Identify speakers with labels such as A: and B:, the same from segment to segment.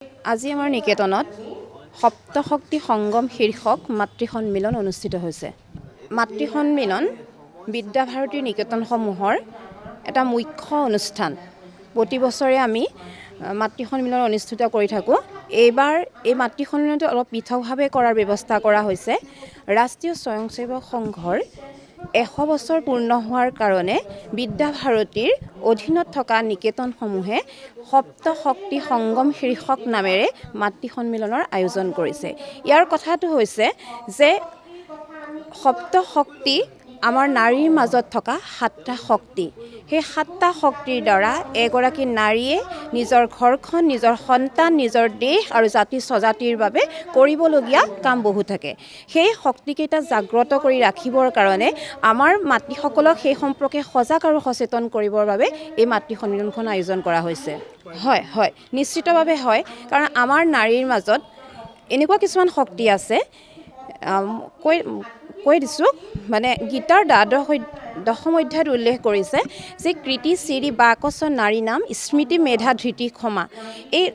A: আজি আমাৰ নিকেতনত সপ্তশক্তি সংগম শীৰ্ষক মাতৃ সন্মিলন অনুষ্ঠিত হৈছে। মাতৃ সন্মিলন বিদ্যাভাৰতীৰ নিকেতনসমূহৰ এটা মুখ্য অনুষ্ঠান। প্ৰতি বছৰে আমি মাতৃ সন্মিলন অনুষ্ঠিত কৰি থাকোঁ। এইবাৰ এই মাতৃ সন্মিলনটো অলপ পৃথকভাৱে কৰাৰ ব্যৱস্থা কৰা হৈছে। ৰাষ্ট্ৰীয় স্বয়ংসেৱক সংঘৰ 100 বছৰ পূৰ্ণ হোৱাৰ কাৰণে বিদ্যাভাৰতীৰ অধীনত থকা নিকেতনসমূহে সপ্তশক্তি সংগম শীৰ্ষক নামেৰে মাতৃ সন্মিলনৰ আয়োজন কৰিছে। ইয়াৰ কথাটো হৈছে যে সপ্তশক্তি আমাৰ নাৰীৰ মাজত থকা 7টা শক্তি। সেই 7টা শক্তিৰ দ্বাৰা এগৰাকী নাৰীয়ে নিজৰ ঘৰখন, নিজৰ সন্তান, নিজৰ দেশ আৰু জাতি স্বজাতিৰ বাবে কৰিবলগীয়া কাম বহু থাকে। সেই শক্তিকেইটা জাগ্ৰত কৰি ৰাখিবৰ কাৰণে আমাৰ মাতৃসকলক সেই সম্পৰ্কে সজাগ আৰু সচেতন কৰিবৰ বাবে এই মাতৃ সন্মিলনখন আয়োজন কৰা হৈছে। হয়, নিশ্চিতভাৱে হয়, কাৰণ আমাৰ নাৰীৰ মাজত এনেকুৱা কিছুমান শক্তি আছে। কৈ দিছোঁ, মানে গীতাৰ দশম অধ্যায়ত উল্লেখ কৰিছে যে কৃতি চিৰি বাকচ নাৰী নাম স্মৃতি মেধা ধৃতি ক্ষমা। এই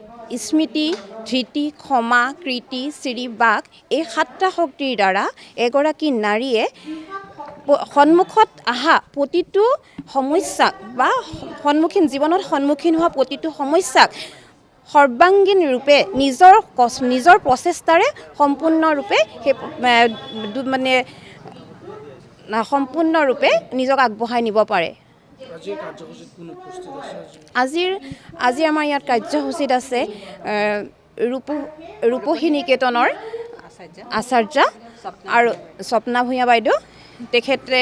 A: স্মৃতি, ধৃতি, ক্ষমা, কৃতি, চিৰি, বাক এই 7টা শক্তিৰ দ্বাৰা এগৰাকী নাৰীয়ে সন্মুখত অহা প্ৰতিটো সমস্যাক বা জীৱনত সন্মুখীন হোৱা প্ৰতিটো সমস্যাক সৰ্বাংগীন ৰূপে নিজৰ প্ৰচেষ্টাৰে সম্পূৰ্ণৰূপে নিজক আগবঢ়াই নিব পাৰে। আজি আমাৰ ইয়াত কাৰ্যসূচীত আছে ৰূপহী নিকেতনৰ আচাৰ্য আৰু স্বপ্না ভূঞা বাইদেউ। তেখেতে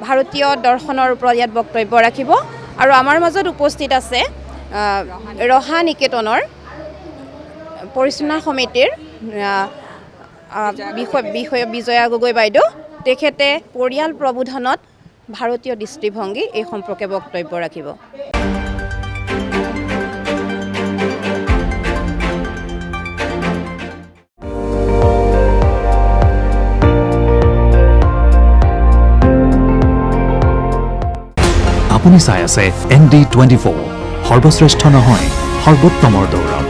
A: ভাৰতীয় দৰ্শনৰ ওপৰত ইয়াত বক্তব্য ৰাখিব। আৰু আমাৰ মাজত উপস্থিত আছে ৰহা নিকেতনৰ পৰিচালনা সমিতিৰ বিজয়া গগৈ বাইদেউ। তেখেতে পৰিয়াল প্ৰবোধনত ভাৰতীয় দৃষ্টিভংগী এই সম্পৰ্কে বক্তব্য ৰাখিব।
B: আপুনি চাই আছে ND24, সৰ্বশ্ৰেষ্ঠ নহয় সৰ্বোত্তমৰ দৌৰ।